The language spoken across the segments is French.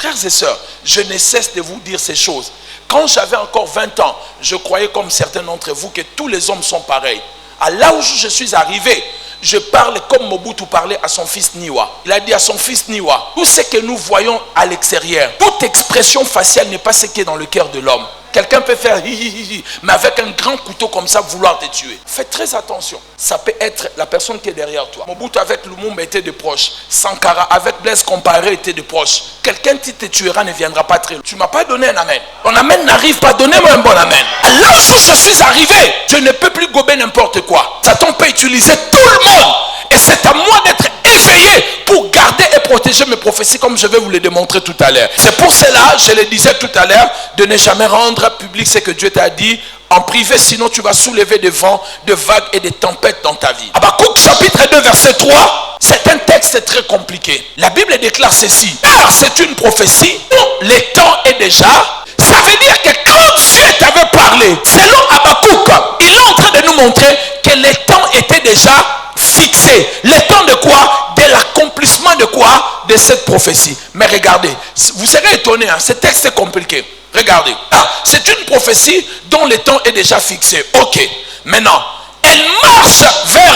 Frères et sœurs, je ne cesse de vous dire ces choses. Quand j'avais encore 20 ans, je croyais comme certains d'entre vous que tous les hommes sont pareils. À là où je suis arrivé, je parle comme Mobutu parlait à son fils Niwa. Il a dit à son fils Niwa, tout ce que nous voyons à l'extérieur, toute expression faciale n'est pas ce qui est dans le cœur de l'homme. Quelqu'un peut faire hi hi hi, mais avec un grand couteau comme ça vouloir te tuer. Fais très attention. Ça peut être la personne qui est derrière toi. Mobutu avec Lumumba était de proche. Sankara avec Blaise Compaoré était de proche. Quelqu'un qui te tuera ne viendra pas très loin. Tu ne m'as pas donné un amen. Ton amen n'arrive pas. Donnez-moi un bon amen. Là où je suis arrivé, je ne peux plus gober n'importe quoi. Satan peut utiliser tout le monde. Et c'est à moi d'être éveillé pour garder et protéger mes prophéties comme je vais vous le démontrer tout à l'heure. C'est pour cela, je le disais tout à l'heure, de ne jamais rendre public ce que Dieu t'a dit en privé, sinon tu vas soulever des vents, de vagues et des tempêtes dans ta vie. Habakkuk chapitre 2 verset 3, c'est un texte très compliqué. La Bible déclare ceci, car c'est une prophétie où le temps est déjà. Ça veut dire que quand Dieu t'avait parlé, selon Habakkuk, il est en train de nous montrer que le temps était déjà fixé. Le temps de quoi? De l'accomplissement de quoi? De cette prophétie. Mais regardez, vous serez étonnés, hein, ce texte est compliqué. Regardez, c'est une prophétie dont le temps est déjà fixé. Ok, maintenant, elle marche vers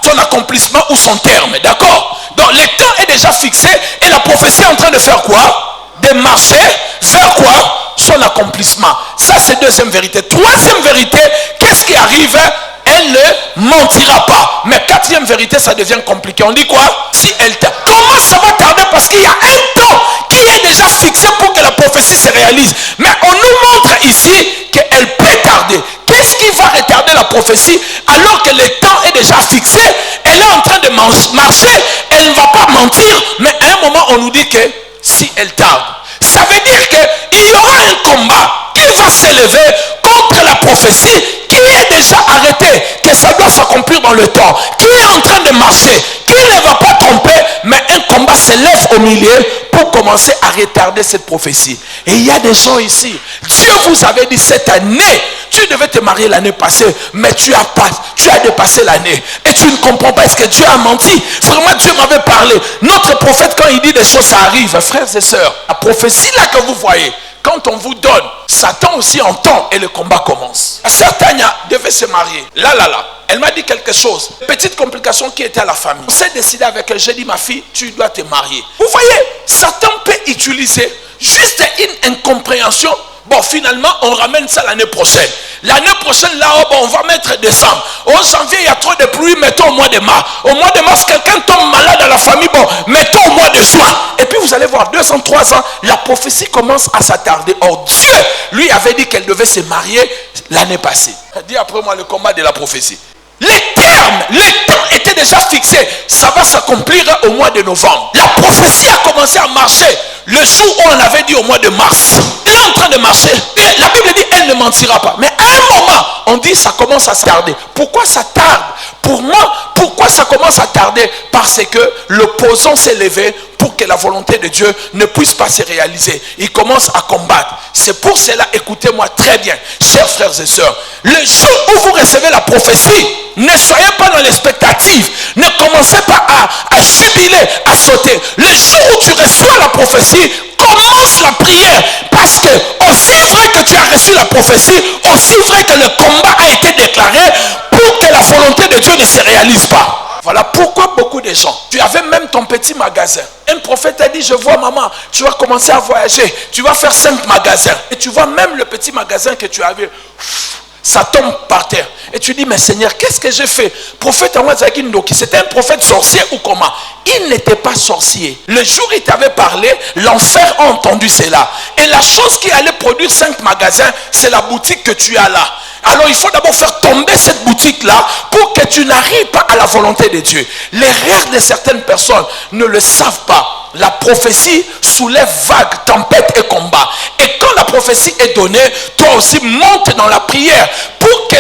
son accomplissement ou son terme, d'accord? Donc le temps est déjà fixé et la prophétie est en train de faire quoi? De marcher vers quoi? Son accomplissement. Ça c'est deuxième vérité. Troisième vérité, qu'est-ce qui arrive? Elle ne mentira pas. Mais quatrième vérité, ça devient compliqué. On dit quoi? Si elle tarde. Comment ça va tarder? Parce qu'il y a un temps qui est déjà fixé pour que la prophétie se réalise. Mais on nous montre ici qu'elle peut tarder. Qu'est-ce qui va retarder la prophétie alors que le temps est déjà fixé? Elle est en train de marcher. Elle ne va pas mentir. Mais à un moment, on nous dit que si elle tarde, ça veut dire qu'il y aura un combat qui va s'élever contre la prophétie qui est déjà arrêtée, que ça doit s'accomplir dans le temps, qui est en train de marcher, qui ne va pas tromper, mais un combat s'élève au milieu pour commencer à retarder cette prophétie. Et il y a des gens ici, Dieu vous avait dit cette année, tu devais te marier l'année passée, mais tu as dépassé l'année. Et tu ne comprends pas, est-ce que Dieu a menti? Vraiment, Dieu m'avait parlé. Notre prophète, quand il dit des choses, ça arrive. Frères et sœurs, la prophétie là que vous voyez, quand on vous donne, Satan aussi entend et le combat commence. La sœur Tania devait se marier. Là. Elle m'a dit quelque chose. Petite complication qui était à la famille. On s'est décidé avec elle. J'ai dit, ma fille, tu dois te marier. Vous voyez, Satan peut utiliser juste une incompréhension. Bon, finalement, on ramène ça l'année prochaine. L'année prochaine, là, on va mettre décembre. Au janvier, il y a trop de pluie, mettons au mois de mars. Au mois de mars, quelqu'un tombe malade à la famille, bon, mettons au mois de juin. Et puis, vous allez voir, 2 ans, 3 ans, la prophétie commence à s'attarder. Or, Dieu, lui, avait dit qu'elle devait se marier l'année passée. Dis après moi le combat de la prophétie. Les termes, le temps était déjà fixé. Ça va s'accomplir au mois de novembre. La prophétie a commencé à marcher le jour où on avait dit au mois de mars. Elle est en train de marcher. Et la Bible dit elle ne mentira pas. Mais à un moment, on dit ça commence à se tarder. Pourquoi ça tarde? Pour moi, pourquoi ça commence à tarder? Parce que l'opposant s'est levé pour que la volonté de Dieu ne puisse pas se réaliser. Il commence à combattre. C'est pour cela, écoutez-moi très bien, chers frères et sœurs. Le jour où vous recevez la prophétie, ne soyez pas dans l'expectative. Ne commencez pas à jubiler, à sauter. Le jour où tu reçois la prophétie, commence la prière. Parce que aussi vrai que tu as reçu la prophétie, aussi vrai que le combat a été déclaré pour que la volonté de Dieu ne se réalise pas. Voilà pourquoi beaucoup de gens, tu avais même ton petit magasin. Un prophète a dit, je vois maman, tu vas commencer à voyager. Tu vas faire 5 magasins. Et tu vois même le petit magasin que tu avais, ça tombe par terre. Et tu dis, mais Seigneur, qu'est-ce que j'ai fait? Prophète Anwazaki Ndoki, c'était un prophète sorcier ou comment? Il n'était pas sorcier. Le jour où il t'avait parlé, l'enfer a entendu cela. Et la chose qui allait produire 5 magasins, c'est la boutique que tu as là. Alors il faut d'abord faire tomber cette boutique-là pour que tu n'arrives pas à la volonté de Dieu. L'erreur de certaines personnes ne le savent pas. La prophétie soulève vagues, tempêtes et combats. Et quand la prophétie est donnée, toi aussi monte dans la prière pour que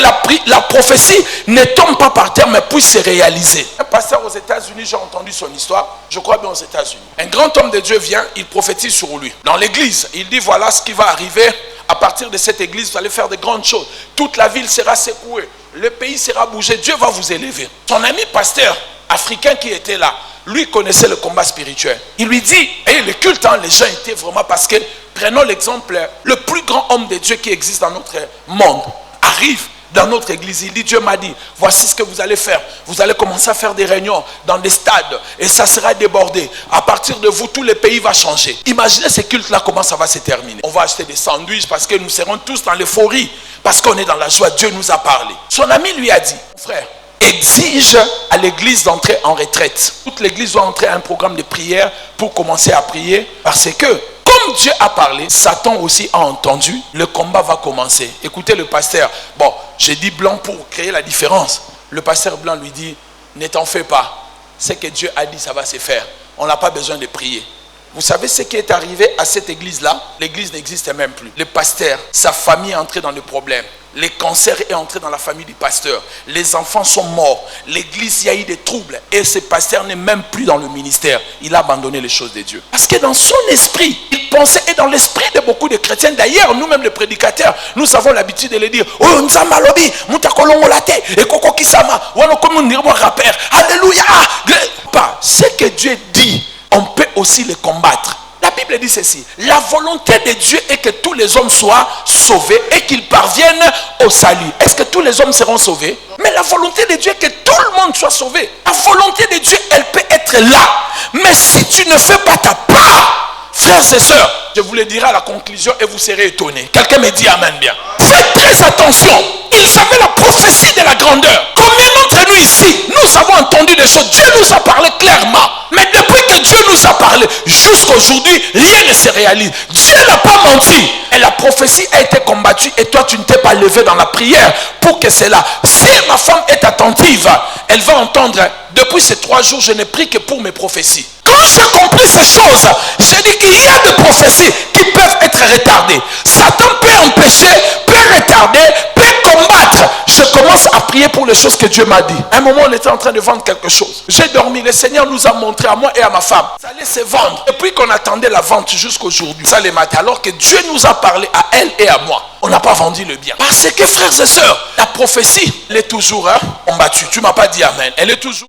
la prophétie ne tombe pas par terre mais puisse se réaliser. Un pasteur aux États-Unis, j'ai entendu son histoire, je crois bien aux États-Unis. Un grand homme de Dieu vient, il prophétise sur lui. Dans l'église, il dit voilà ce qui va arriver. À partir de cette église, vous allez faire de grandes choses. Toute la ville sera secouée. Le pays sera bougé. Dieu va vous élever. Son ami pasteur africain qui était là, Lui connaissait le combat spirituel. Il lui dit, et le culte, les gens étaient vraiment, parce que, prenons l'exemple, le plus grand homme de Dieu qui existe dans notre monde arrive dans notre église. Il dit, Dieu m'a dit, voici ce que vous allez faire. Vous allez commencer à faire des réunions dans des stades et ça sera débordé. À partir de vous, tout le pays va changer. Imaginez ce culte-là, comment ça va se terminer. On va acheter des sandwichs parce que nous serons tous dans l'euphorie, parce qu'on est dans la joie. Dieu nous a parlé. Son ami lui a dit, frère, exige à l'église d'entrer en retraite. Toute l'église doit entrer à un programme de prière pour commencer à prier, parce que comme Dieu a parlé, Satan aussi a entendu, le combat va commencer. Écoutez le pasteur, bon, j'ai dit blanc pour créer la différence. Le pasteur blanc lui dit, ne t'en fais pas. Ce que Dieu a dit, ça va se faire. On n'a pas besoin de prier. Vous savez ce qui est arrivé à cette église-là? L'église n'existe même plus. Le pasteur, sa famille est entrée dans le problème. Le cancer est entré dans la famille du pasteur. Les enfants sont morts. L'église, il y a eu des troubles. Et ce pasteur n'est même plus dans le ministère. Il a abandonné les choses de Dieu. Parce que dans son esprit, il pensait, et dans l'esprit de beaucoup de chrétiens, d'ailleurs, nous-mêmes les prédicateurs, nous avons l'habitude de le dire, oh, Nzamalobi, Mutakolongolate, et Koko Kisama, ou comme on dirait rappeur, Alléluia. Ce que Dieu dit, on peut aussi le combattre. La Bible dit ceci, la volonté de Dieu est que tous les hommes soient sauvés et qu'ils parviennent au salut. Est-ce que tous les hommes seront sauvés? Mais la volonté de Dieu est que tout le monde soit sauvé. La volonté de Dieu, elle peut être là. Mais si tu ne fais pas ta part, frères et sœurs, je vous le dirai à la conclusion et vous serez étonnés. Quelqu'un me dit amen bien. Faites très attention. Ils avaient la prophétie de la grandeur. Combien d'entre nous ici, nous avons entendu des choses. Dieu nous a parlé clairement. Mais depuis que Dieu nous a parlé, jusqu'à aujourd'hui, rien ne se réalise. Dieu n'a pas menti. Et la prophétie a été combattue et toi, tu ne t'es pas levé dans la prière pour que cela. Si ma femme est attentive, elle va entendre, depuis ces 3 jours, je n'ai pris que pour mes prophéties. Quand j'ai compris ces choses, j'ai dit qu'il y a des prophéties qui peuvent être retardées. Satan peut empêcher, peut retarder, peut combattre. Je commence à prier pour les choses que Dieu m'a dit. À un moment, on était en train de vendre quelque chose. J'ai dormi. Le Seigneur nous a montré à moi et à ma femme. Ça allait se vendre. Et puis qu'on attendait la vente jusqu'aujourd'hui. Ça les matin. Alors que Dieu nous a parlé à elle et à moi. On n'a pas vendu le bien. Parce que frères et sœurs, la prophétie, elle est toujours combattue. Tu ne m'as pas dit amen. Elle est toujours